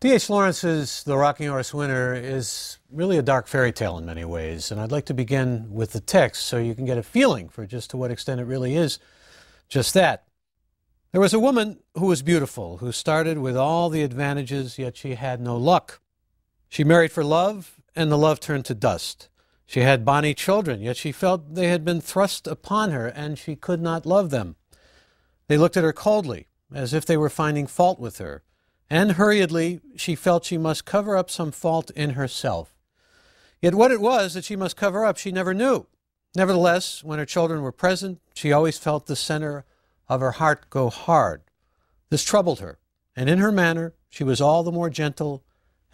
D.H. Lawrence's The Rocking Horse Winner is really a dark fairy tale in many ways, and I'd like to begin with the text so you can get a feeling for just to what extent it really is just that. There was a woman who was beautiful, who started with all the advantages, yet she had no luck. She married for love, and the love turned to dust. She had bonny children, yet she felt they had been thrust upon her, and she could not love them. They looked at her coldly, as if they were finding fault with her, and hurriedly she felt she must cover up some fault in herself. Yet what it was that she must cover up she never knew. Nevertheless, when her children were present, she always felt the center of her heart go hard. This troubled her, and in her manner she was all the more gentle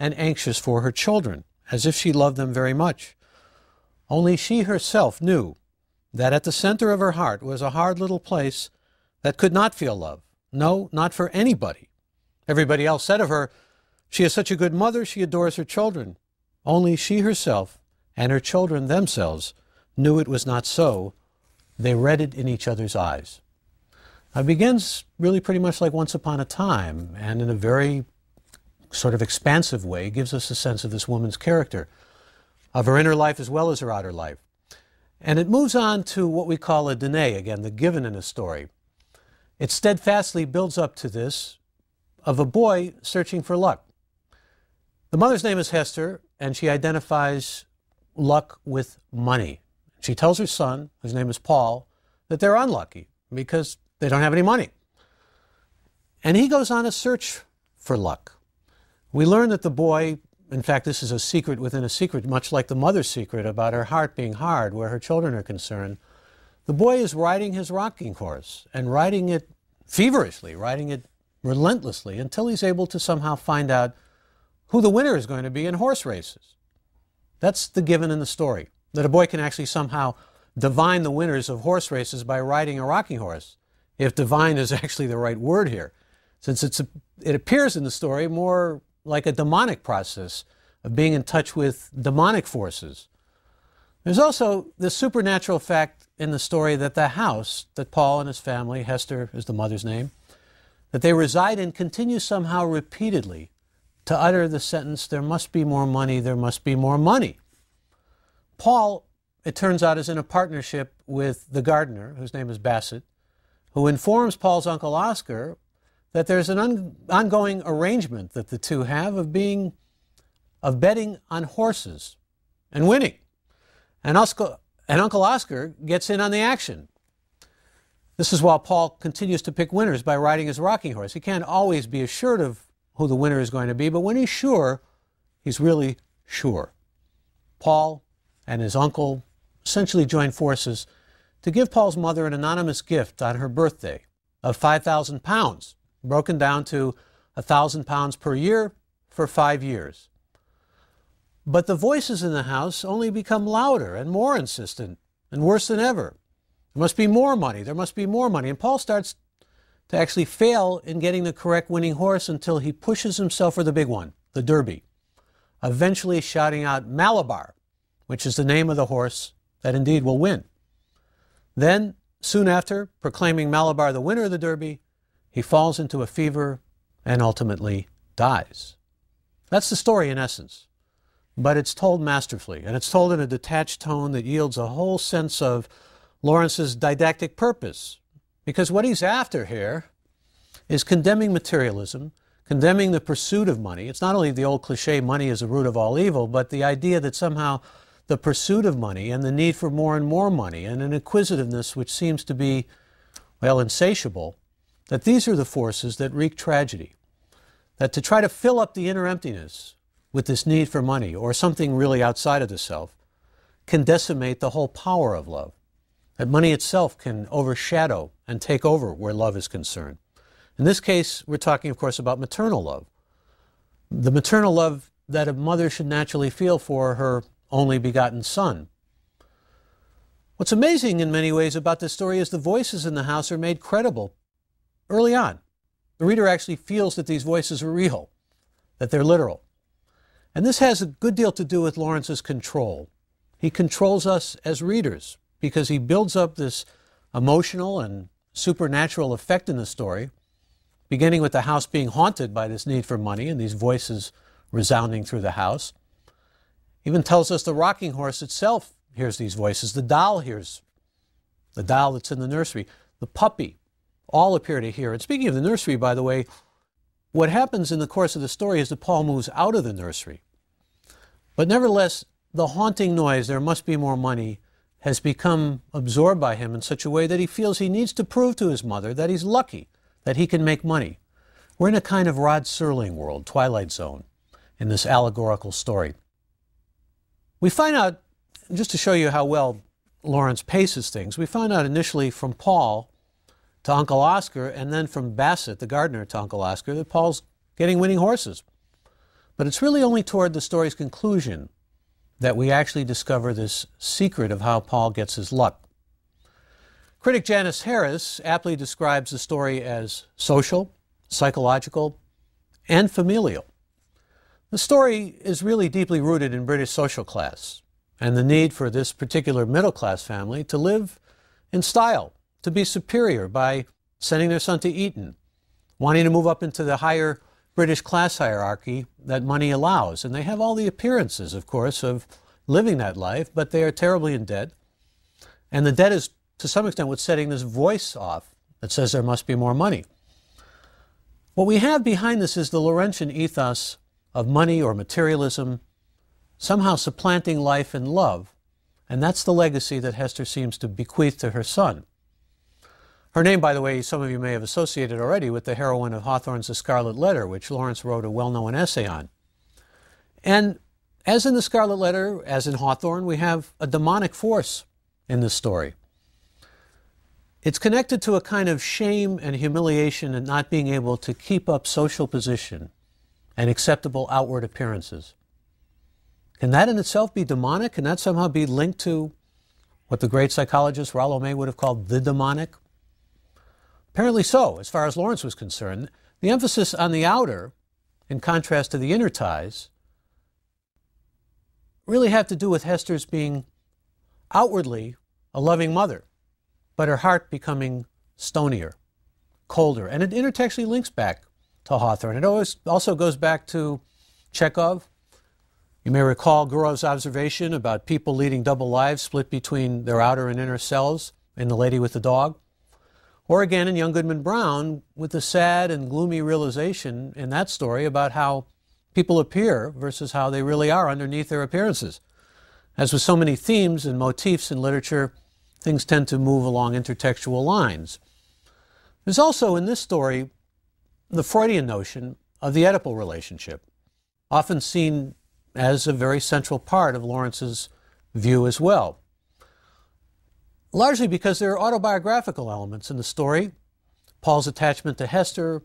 and anxious for her children, as if she loved them very much. Only she herself knew that at the center of her heart was a hard little place that could not feel love. No, not for anybody. Everybody else said of her, "She is such a good mother, she adores her children." Only she herself and her children themselves knew it was not so. They read it in each other's eyes. It begins really pretty much like Once Upon a Time, and in a very sort of expansive way gives us a sense of this woman's character, of her inner life as well as her outer life. And it moves on to what we call a dene, again, the given in a story. It steadfastly builds up to this of a boy searching for luck. The mother's name is Hester, and she identifies luck with money. She tells her son, whose name is Paul, that they're unlucky because they don't have any money. And he goes on a search for luck. We learn that the boy, in fact, this is a secret within a secret, much like the mother's secret about her heart being hard where her children are concerned. The boy is riding his rocking horse and riding it feverishly, riding it relentlessly until he's able to somehow find out who the winner is going to be in horse races. That's the given in the story, that a boy can actually somehow divine the winners of horse races by riding a rocking horse, if divine is actually the right word here, since it appears in the story more like a demonic process of being in touch with demonic forces. There's also the supernatural fact in the story that the house that Paul and his family, Hester is the mother's name, that they reside in continues somehow repeatedly to utter the sentence, "There must be more money, there must be more money." Paul, it turns out, is in a partnership with the gardener, whose name is Bassett, who informs Paul's uncle Oscar that there's an ongoing arrangement that the two have of betting on horses and winning. And Uncle Oscar gets in on the action. This is while Paul continues to pick winners by riding his rocking horse. He can't always be assured of who the winner is going to be, but when he's sure, he's really sure. Paul and his uncle essentially join forces to give Paul's mother an anonymous gift on her birthday of 5,000 pounds, broken down to 1,000 pounds per year for 5 years. But the voices in the house only become louder and more insistent and worse than ever. There must be more money. There must be more money. And Paul starts to actually fail in getting the correct winning horse until he pushes himself for the big one, the Derby, eventually shouting out Malabar, which is the name of the horse that indeed will win. Then, soon after proclaiming Malabar the winner of the Derby, he falls into a fever and ultimately dies. That's the story in essence. But it's told masterfully, and it's told in a detached tone that yields a whole sense of Lawrence's didactic purpose. Because what he's after here is condemning materialism, condemning the pursuit of money. It's not only the old cliche, money is the root of all evil, but the idea that somehow the pursuit of money and the need for more and more money and an inquisitiveness which seems to be, well, insatiable, that these are the forces that wreak tragedy. That to try to fill up the inner emptiness with this need for money or something really outside of the self can decimate the whole power of love. That money itself can overshadow and take over where love is concerned. In this case, we're talking, of course, about maternal love. The maternal love that a mother should naturally feel for her only begotten son. What's amazing in many ways about this story is the voices in the house are made credible early on. The reader actually feels that these voices are real, that they're literal. And this has a good deal to do with Lawrence's control. He controls us as readers because he builds up this emotional and supernatural effect in the story beginning with the house being haunted by this need for money and these voices resounding through the house. Even tells us the rocking horse itself hears these voices. The doll hears, the doll that's in the nursery, the puppy, all appear to hear. And speaking of the nursery, by the way, what happens in the course of the story is that Paul moves out of the nursery. But nevertheless, the haunting noise, there must be more money, has become absorbed by him in such a way that he feels he needs to prove to his mother that he's lucky, that he can make money. We're in a kind of Rod Serling world, Twilight Zone, in this allegorical story. We find out, just to show you how well Lawrence paces things, we find out initially from Paul to Uncle Oscar, and then from Bassett, the gardener, to Uncle Oscar, that Paul's getting winning horses. But it's really only toward the story's conclusion that we actually discover this secret of how Paul gets his luck. Critic Janice Harris aptly describes the story as social, psychological, and familial. The story is really deeply rooted in British social class and the need for this particular middle-class family to live in style, to be superior by sending their son to Eton, wanting to move up into the higher British class hierarchy that money allows. And they have all the appearances, of course, of living that life, but they are terribly in debt. And the debt is, to some extent, what's setting this voice off that says there must be more money. What we have behind this is the Laurentian ethos of money or materialism somehow supplanting life and love. And that's the legacy that Hester seems to bequeath to her son. Her name, by the way, some of you may have associated already with the heroine of Hawthorne's The Scarlet Letter, which Lawrence wrote a well-known essay on. And as in The Scarlet Letter, as in Hawthorne, we have a demonic force in this story. It's connected to a kind of shame and humiliation at not being able to keep up social position and acceptable outward appearances. Can that in itself be demonic? Can that somehow be linked to what the great psychologist Rollo May would have called the demonic? Apparently so, as far as Lawrence was concerned. The emphasis on the outer, in contrast to the inner ties, really have to do with Hester's being outwardly a loving mother, but her heart becoming stonier, colder. And it intertextually links back to Hawthorne. It always also goes back to Chekhov. You may recall Gurov's observation about people leading double lives split between their outer and inner selves in The Lady with the Dog. Or again in Young Goodman Brown with the sad and gloomy realization in that story about how people appear versus how they really are underneath their appearances. As with so many themes and motifs in literature, things tend to move along intertextual lines. There's also in this story the Freudian notion of the Oedipal relationship, often seen as a very central part of Lawrence's view as well. Largely because there are autobiographical elements in the story. Paul's attachment to Hester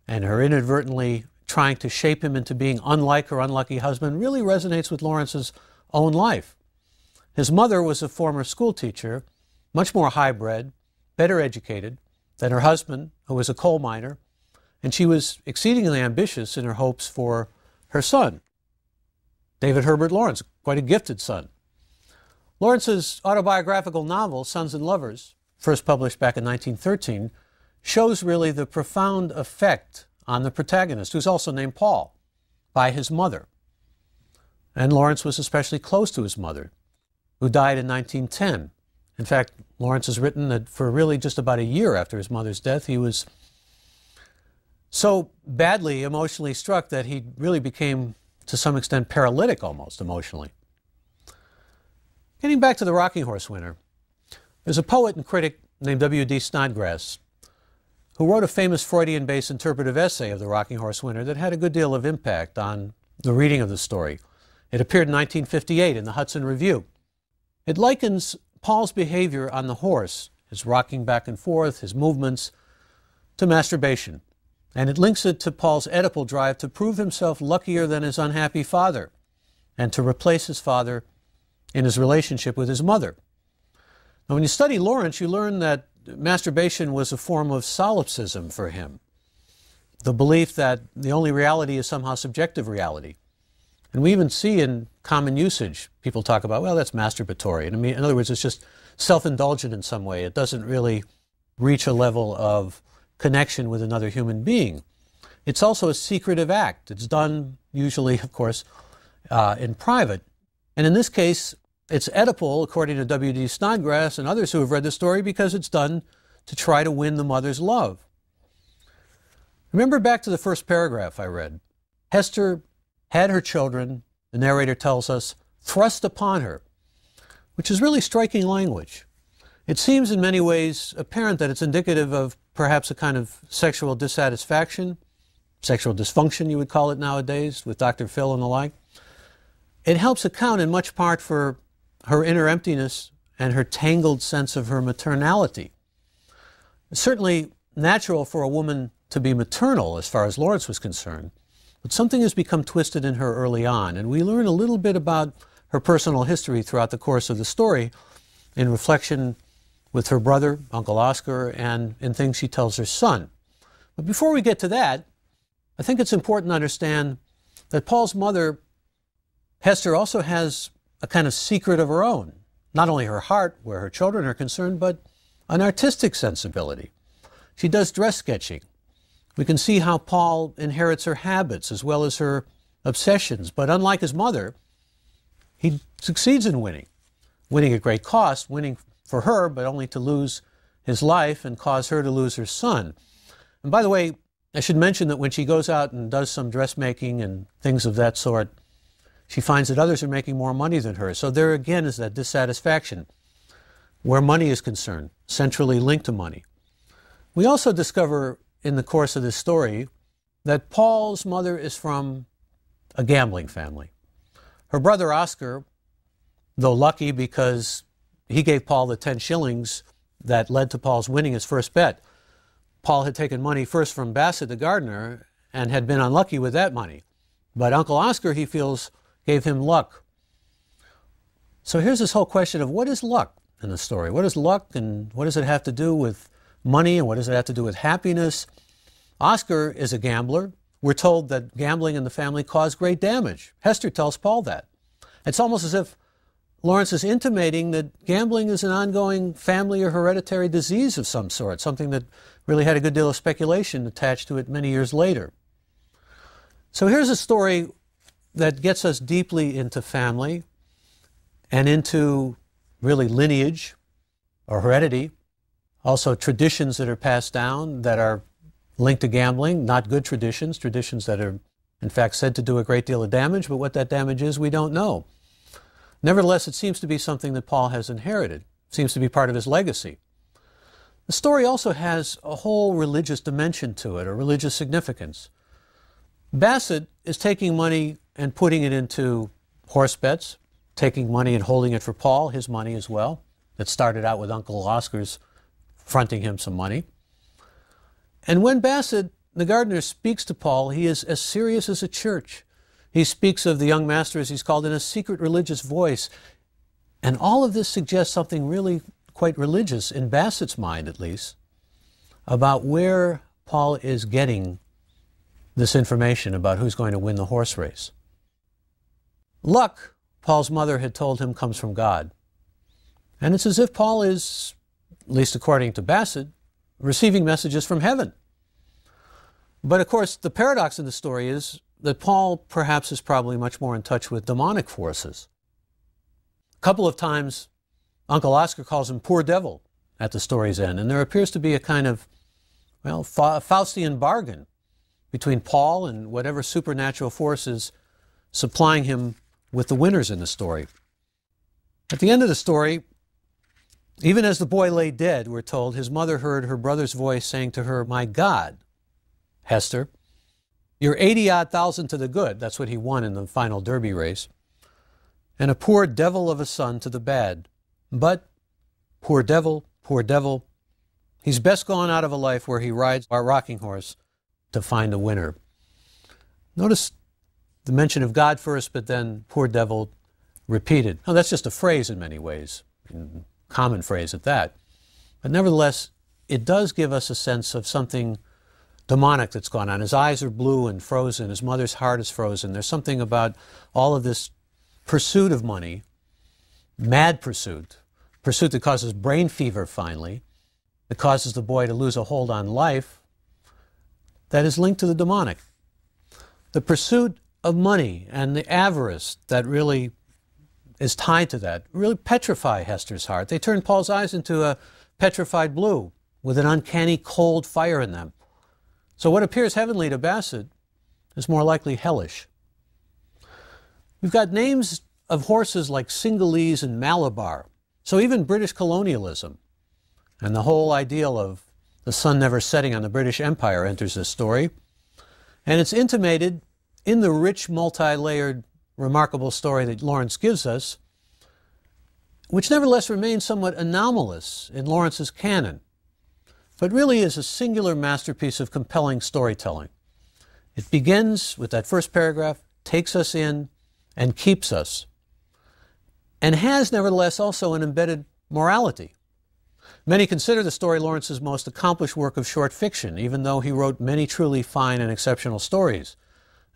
and her inadvertently trying to shape him into being unlike her unlucky husband really resonates with Lawrence's own life. His mother was a former school teacher, much more highbred, better educated than her husband, who was a coal miner, and she was exceedingly ambitious in her hopes for her son, David Herbert Lawrence, quite a gifted son. Lawrence's autobiographical novel, Sons and Lovers, first published back in 1913, shows really the profound effect on the protagonist, who's also named Paul, by his mother. And Lawrence was especially close to his mother, who died in 1910. In fact, Lawrence has written that for really just about a year after his mother's death, he was so badly emotionally struck that he really became, to some extent, paralytic almost emotionally. Getting back to The Rocking Horse Winner, there's a poet and critic named W.D. Snodgrass who wrote a famous Freudian-based interpretive essay of The Rocking Horse Winner that had a good deal of impact on the reading of the story. It appeared in 1958 in the Hudson Review. It likens Paul's behavior on the horse, his rocking back and forth, his movements, to masturbation. And it links it to Paul's Oedipal drive to prove himself luckier than his unhappy father and to replace his father in his relationship with his mother. Now, when you study Lawrence, you learn that masturbation was a form of solipsism for him, the belief that the only reality is somehow subjective reality. And we even see in common usage, people talk about, well, that's masturbatory. And I mean, in other words, it's just self-indulgent in some way. It doesn't really reach a level of connection with another human being. It's also a secretive act. It's done usually, of course, in private. And in this case, it's Oedipal, according to W.D. Snodgrass and others who have read the story, because it's done to try to win the mother's love. Remember back to the first paragraph I read. Hester had her children, the narrator tells us, thrust upon her, which is really striking language. It seems in many ways apparent that it's indicative of perhaps a kind of sexual dissatisfaction, sexual dysfunction you would call it nowadays, with Dr. Phil and the like. It helps account in much part for her inner emptiness and her tangled sense of her maternality. It's certainly natural for a woman to be maternal as far as Lawrence was concerned, but something has become twisted in her early on, and we learn a little bit about her personal history throughout the course of the story in reflection with her brother, Uncle Oscar, and in things she tells her son. But before we get to that, I think it's important to understand that Paul's mother, Hester, also has a kind of secret of her own. Not only her heart, where her children are concerned, but an artistic sensibility. She does dress sketching. We can see how Paul inherits her habits as well as her obsessions. But unlike his mother, he succeeds in winning. Winning at great cost, winning for her, but only to lose his life and cause her to lose her son. And by the way, I should mention that when she goes out and does some dressmaking and things of that sort, she finds that others are making more money than her. So there again is that dissatisfaction where money is concerned, centrally linked to money. We also discover in the course of this story that Paul's mother is from a gambling family. Her brother Oscar, though lucky because he gave Paul the 10 shillings that led to Paul's winning his first bet. Paul had taken money first from Bassett, the gardener, and had been unlucky with that money. But Uncle Oscar, he feels, gave him luck. So here's this whole question of what is luck in the story? What is luck, and what does it have to do with money, and what does it have to do with happiness? Oscar is a gambler. We're told that gambling in the family caused great damage. Hester tells Paul that. It's almost as if Lawrence is intimating that gambling is an ongoing family or hereditary disease of some sort, something that really had a good deal of speculation attached to it many years later. So here's a story that gets us deeply into family and into really lineage or heredity, also traditions that are passed down that are linked to gambling, not good traditions, traditions that are in fact said to do a great deal of damage, but what that damage is we don't know. Nevertheless, it seems to be something that Paul has inherited. It seems to be part of his legacy. The story also has a whole religious dimension to it, a religious significance. Bassett is taking money and putting it into horse bets, taking money and holding it for Paul, his money as well. That started out with Uncle Oscar's fronting him some money. And when Bassett, the gardener, speaks to Paul, he is as serious as a church. He speaks of the young master, as he's called, in a secret religious voice. And all of this suggests something really quite religious, in Bassett's mind at least, about where Paul is getting this information about who's going to win the horse race. Luck, Paul's mother had told him, comes from God. And it's as if Paul is, at least according to Bassett, receiving messages from heaven. But of course, the paradox in the story is that Paul perhaps is probably much more in touch with demonic forces. A couple of times, Uncle Oscar calls him poor devil at the story's end, and there appears to be a kind of, well, Faustian bargain between Paul and whatever supernatural force is supplying him with the winners in the story. At the end of the story, even as the boy lay dead, we're told, his mother heard her brother's voice saying to her, "My God, Hester, you're 80-odd thousand to the good." That's what he won in the final Derby race. "And a poor devil of a son to the bad. But, poor devil, he's best gone out of a life where he rides our rocking horse to find a winner." Notice the mention of God first, but then poor devil repeated. Now, that's just a phrase in many ways, a common phrase at that. But nevertheless, it does give us a sense of something demonic that's gone on. His eyes are blue and frozen. His mother's heart is frozen. There's something about all of this pursuit of money, mad pursuit that causes brain fever finally, that causes the boy to lose a hold on life, that is linked to the demonic. The pursuit of money and the avarice that really is tied to that really petrify Hester's heart. They turn Paul's eyes into a petrified blue with an uncanny cold fire in them. So what appears heavenly to Bassett is more likely hellish. We've got names of horses like Cingalese and Malabar. So even British colonialism and the whole ideal of the sun never setting on the British Empire enters this story. And it's intimated in the rich, multi-layered, remarkable story that Lawrence gives us, which nevertheless remains somewhat anomalous in Lawrence's canon, but really is a singular masterpiece of compelling storytelling. It begins with that first paragraph, takes us in, and keeps us, and has nevertheless also an embedded morality. Many consider the story Lawrence's most accomplished work of short fiction, even though he wrote many truly fine and exceptional stories,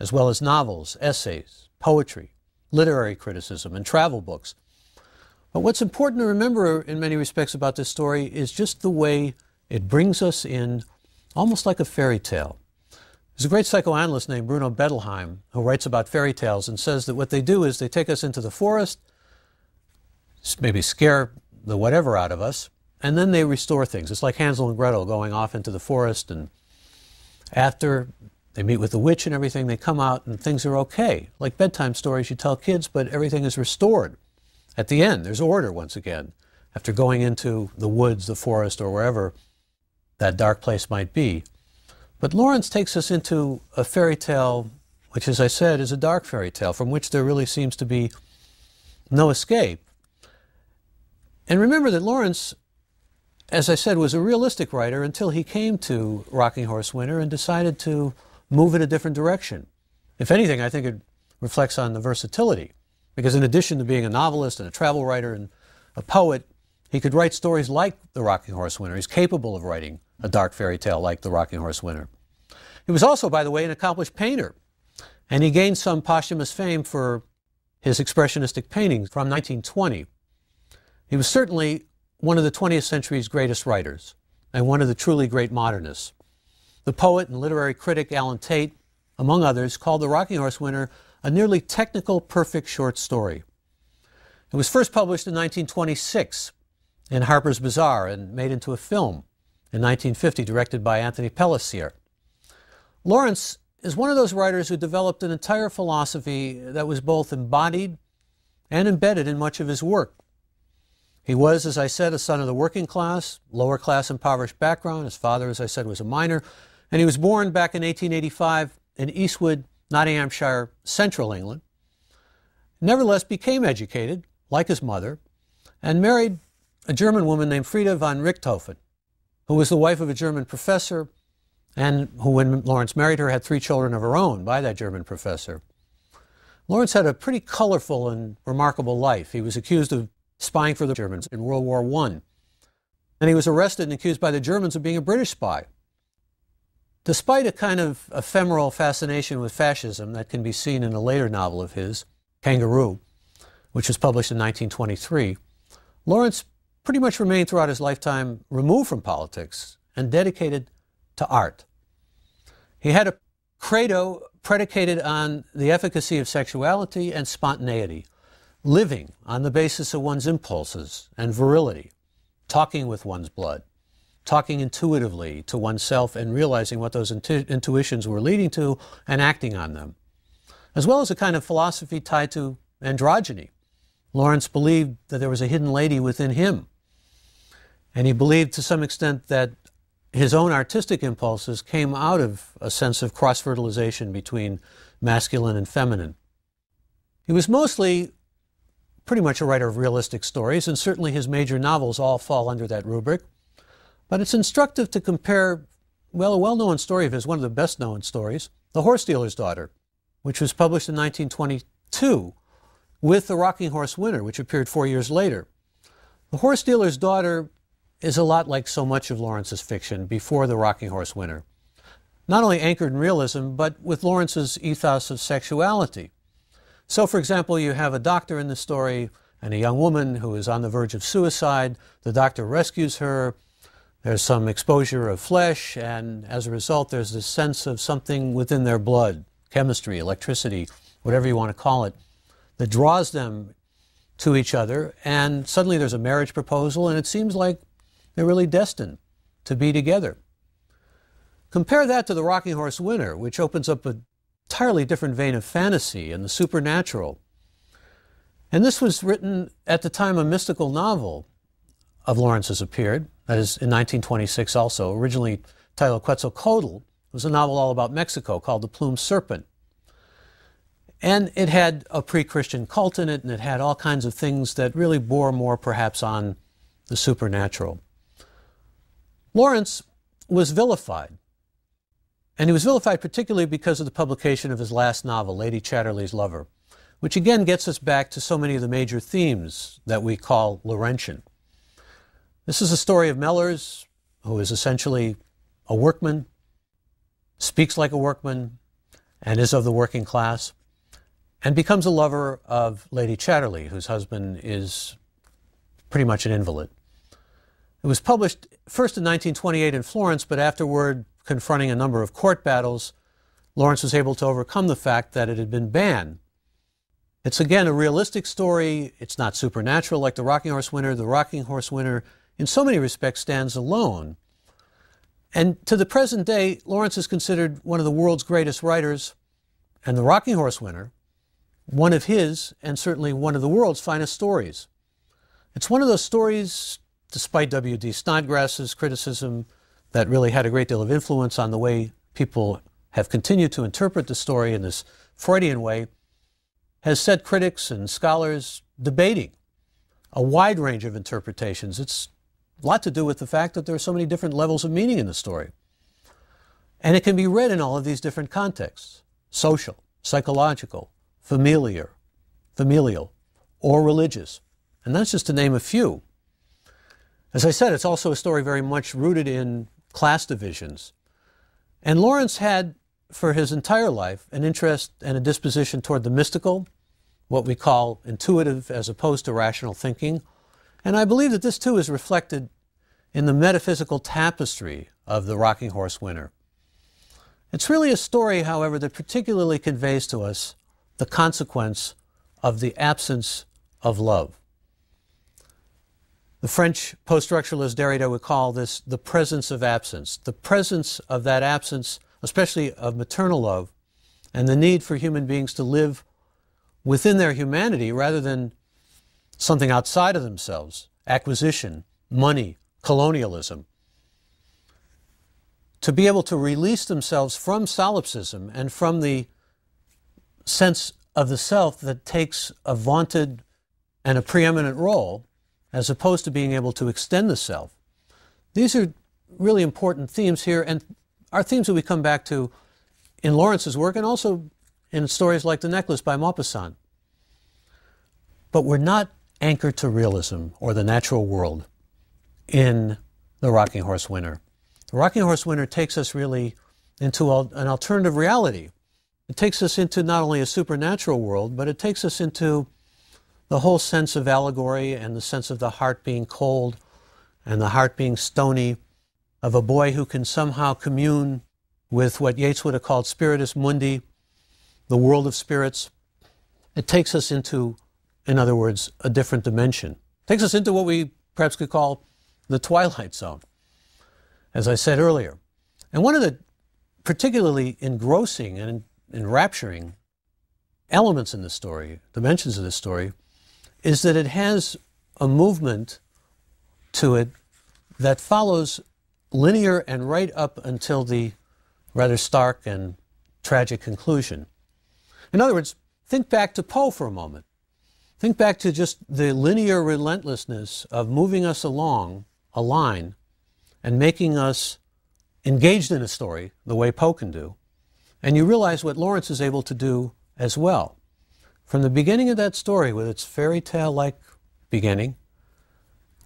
as well as novels, essays, poetry, literary criticism, and travel books. But what's important to remember in many respects about this story is just the way it brings us in, almost like a fairy tale. There's a great psychoanalyst named Bruno Bettelheim who writes about fairy tales and says that what they do is they take us into the forest, maybe scare the whatever out of us, and then they restore things. It's like Hansel and Gretel going off into the forest, and after they meet with the witch and everything, they come out and things are okay. Like bedtime stories you tell kids, but everything is restored. At the end, there's order once again, after going into the woods, the forest, or wherever that dark place might be. But Lawrence takes us into a fairy tale, which, as I said, is a dark fairy tale, from which there really seems to be no escape. And remember that Lawrence, as I said, was a realistic writer until he came to Rocking Horse Winter and decided to move in a different direction. If anything, I think it reflects on the versatility, because in addition to being a novelist and a travel writer and a poet, he could write stories like The Rocking Horse Winter. He's capable of writing a dark fairy tale like The Rocking Horse Winter. He was also, by the way, an accomplished painter, and he gained some posthumous fame for his expressionistic paintings from 1920. He was certainly one of the 20th century's greatest writers, and one of the truly great modernists. The poet and literary critic Alan Tate, among others, called The Rocking Horse Winter a nearly technical, perfect short story. It was first published in 1926 in Harper's Bazaar and made into a film in 1950, directed by Anthony Pellissier. Lawrence is one of those writers who developed an entire philosophy that was both embodied and embedded in much of his work. He was, as I said, a son of the working class, lower class impoverished background. His father, as I said, was a miner. And he was born back in 1885 in Eastwood, Nottinghamshire, central England. Nevertheless, became educated, like his mother, and married a German woman named Frieda von Richthofen, who was the wife of a German professor, and who, when Lawrence married her, had 3 children of her own by that German professor. Lawrence had a pretty colorful and remarkable life. He was accused of spying for the Germans in World War I. And he was arrested and accused by the Germans of being a British spy. Despite a kind of ephemeral fascination with fascism that can be seen in a later novel of his, Kangaroo, which was published in 1923, Lawrence pretty much remained throughout his lifetime removed from politics and dedicated to art. He had a credo predicated on the efficacy of sexuality and spontaneity, living on the basis of one's impulses and virility, talking with one's blood, talking intuitively to oneself and realizing what those intuitions were leading to and acting on them, as well as a kind of philosophy tied to androgyny. Lawrence believed that there was a hidden lady within him, and he believed to some extent that his own artistic impulses came out of a sense of cross-fertilization between masculine and feminine. He was mostly pretty much a writer of realistic stories, and certainly his major novels all fall under that rubric. But it's instructive to compare, well, a well-known story of his, one of the best-known stories, The Horse Dealer's Daughter, which was published in 1922, with The Rocking Horse Winter, which appeared 4 years later. The Horse Dealer's Daughter is a lot like so much of Lawrence's fiction before The Rocking Horse Winter. Not only anchored in realism, but with Lawrence's ethos of sexuality. So, for example, you have a doctor in the story and a young woman who is on the verge of suicide. The doctor rescues her. There's some exposure of flesh, and as a result, there's this sense of something within their blood, chemistry, electricity, whatever you want to call it, that draws them to each other, and suddenly there's a marriage proposal, and it seems like they're really destined to be together. Compare that to The Rocking Horse Winter, which opens up an entirely different vein of fantasy and the supernatural. And this was written at the time a mystical novel of Lawrence's appeared, that is in 1926 also, originally titled Quetzalcoatl. It was a novel all about Mexico called The Plumed Serpent. And it had a pre-Christian cult in it, and it had all kinds of things that really bore more perhaps on the supernatural. Lawrence was vilified. And he was vilified particularly because of the publication of his last novel, Lady Chatterley's Lover, which again gets us back to so many of the major themes that we call Laurentian. This is a story of Mellors, who is essentially a workman, speaks like a workman, and is of the working class, and becomes a lover of Lady Chatterley, whose husband is pretty much an invalid. It was published first in 1928 in Florence, but afterward, confronting a number of court battles, Lawrence was able to overcome the fact that it had been banned. It's again a realistic story. It's not supernatural like The Rocking Horse Winter. The Rocking Horse Winter, in so many respects, stands alone. And to the present day, Lawrence is considered one of the world's greatest writers, and The Rocking Horse Winter, one of his, and certainly one of the world's finest stories. It's one of those stories, despite W.D. Snodgrass's criticism, that really had a great deal of influence on the way people have continued to interpret the story in this Freudian way, has set critics and scholars debating a wide range of interpretations. It's a lot to do with the fact that there are so many different levels of meaning in the story. And it can be read in all of these different contexts: social, psychological, familial, or religious. And that's just to name a few. As I said, it's also a story very much rooted in class divisions. And Lawrence had, for his entire life, an interest and a disposition toward the mystical, what we call intuitive as opposed to rational thinking. And I believe that this too is reflected in the metaphysical tapestry of The Rocking Horse Winter. It's really a story, however, that particularly conveys to us the consequence of the absence of love. The French post-structuralist Derrida would call this the presence of absence. The presence of that absence, especially of maternal love, and the need for human beings to live within their humanity rather than something outside of themselves, acquisition, money, colonialism. To be able to release themselves from solipsism and from the sense of the self that takes a vaunted and a preeminent role, as opposed to being able to extend the self. These are really important themes here, and are themes that we come back to in Lawrence's work and also in stories like The Necklace by Maupassant. But we're not anchored to realism or the natural world in The Rocking Horse Winter. The Rocking Horse Winter takes us really into an alternative reality. It takes us into not only a supernatural world, but it takes us into the whole sense of allegory and the sense of the heart being cold and the heart being stony, of a boy who can somehow commune with what Yeats would have called spiritus mundi, the world of spirits. It takes us into, in other words, a different dimension. It takes us into what we perhaps could call the Twilight Zone, as I said earlier. And one of the particularly engrossing and enrapturing elements in this story, dimensions of this story, is that it has a movement to it that follows linear and right up until the rather stark and tragic conclusion. In other words, think back to Poe for a moment. Think back to just the linear relentlessness of moving us along a line and making us engaged in a story the way Poe can do. And you realize what Lawrence is able to do as well. From the beginning of that story, with its fairy tale-like beginning,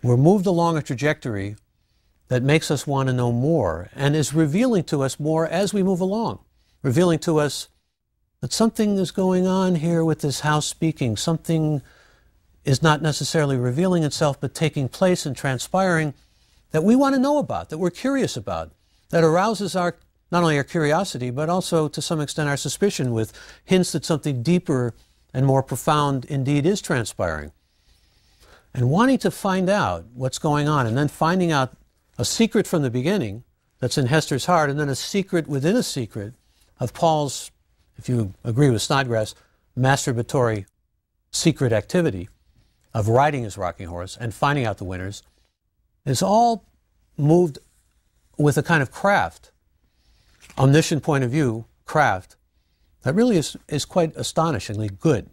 we're moved along a trajectory that makes us want to know more and is revealing to us more as we move along, revealing to us that something is going on here with this house speaking. Something is not necessarily revealing itself, but taking place and transpiring that we want to know about, that we're curious about, that arouses not only our curiosity, but also to some extent our suspicion, with hints that something deeper and more profound indeed is transpiring. And wanting to find out what's going on, and then finding out a secret from the beginning that's in Hester's heart, and then a secret within a secret of Paul's, if you agree with Snodgrass, masturbatory secret activity of riding his rocking horse and finding out the winners, is all moved with a kind of craft, omniscient point of view, craft, that really is quite astonishingly good.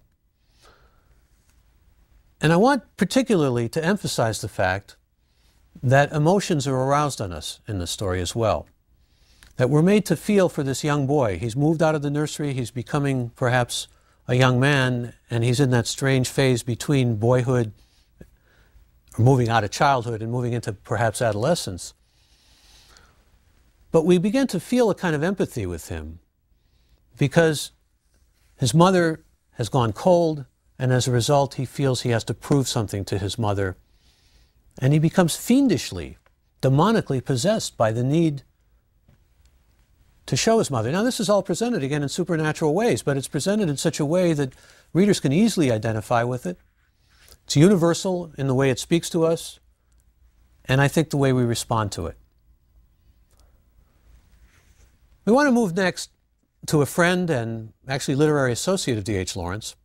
And I want particularly to emphasize the fact that emotions are aroused on us in the story as well. That we're made to feel for this young boy. He's moved out of the nursery, he's becoming perhaps a young man, and he's in that strange phase between boyhood, or moving out of childhood and moving into perhaps adolescence. But we begin to feel a kind of empathy with him because his mother has gone cold, and as a result he feels he has to prove something to his mother. And he becomes fiendishly, demonically possessed by the need to show his mother. Now, this is all presented again in supernatural ways, but it's presented in such a way that readers can easily identify with it. It's universal in the way it speaks to us, and I think the way we respond to it. We want to move next to a friend and actually literary associate of D.H. Lawrence,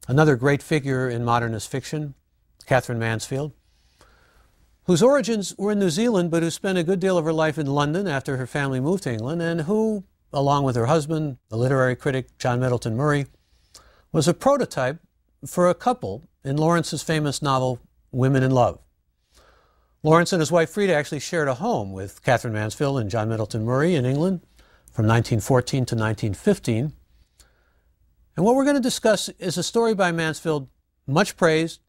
another great figure in modernist fiction, Catherine Mansfield, whose origins were in New Zealand, but who spent a good deal of her life in London after her family moved to England, and who, along with her husband, the literary critic John Middleton Murray, was a prototype for a couple in Lawrence's famous novel, Women in Love. Lawrence and his wife Frida actually shared a home with Catherine Mansfield and John Middleton Murray in England from 1914 to 1915. And what we're going to discuss is a story by Mansfield, much praised,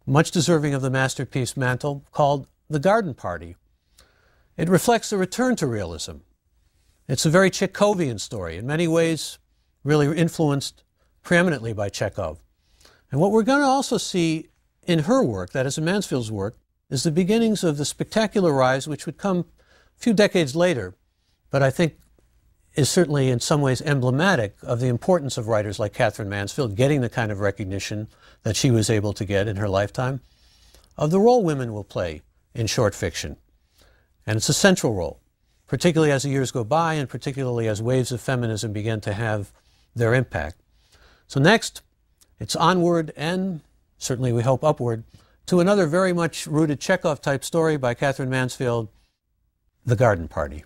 much deserving of the masterpiece mantle, called The Garden Party. It reflects a return to realism. It's a very Chekhovian story, in many ways really influenced preeminently by Chekhov. And what we're going to also see in her work, that is in Mansfield's work, is the beginnings of the spectacular rise which would come a few decades later, but I think is certainly in some ways emblematic of the importance of writers like Catherine Mansfield getting the kind of recognition that she was able to get in her lifetime, of the role women will play in short fiction. And it's a central role, particularly as the years go by and particularly as waves of feminism begin to have their impact. So next, it's onward and certainly we hope upward to another very much rooted Chekhov-type story by Catherine Mansfield, The Garden Party.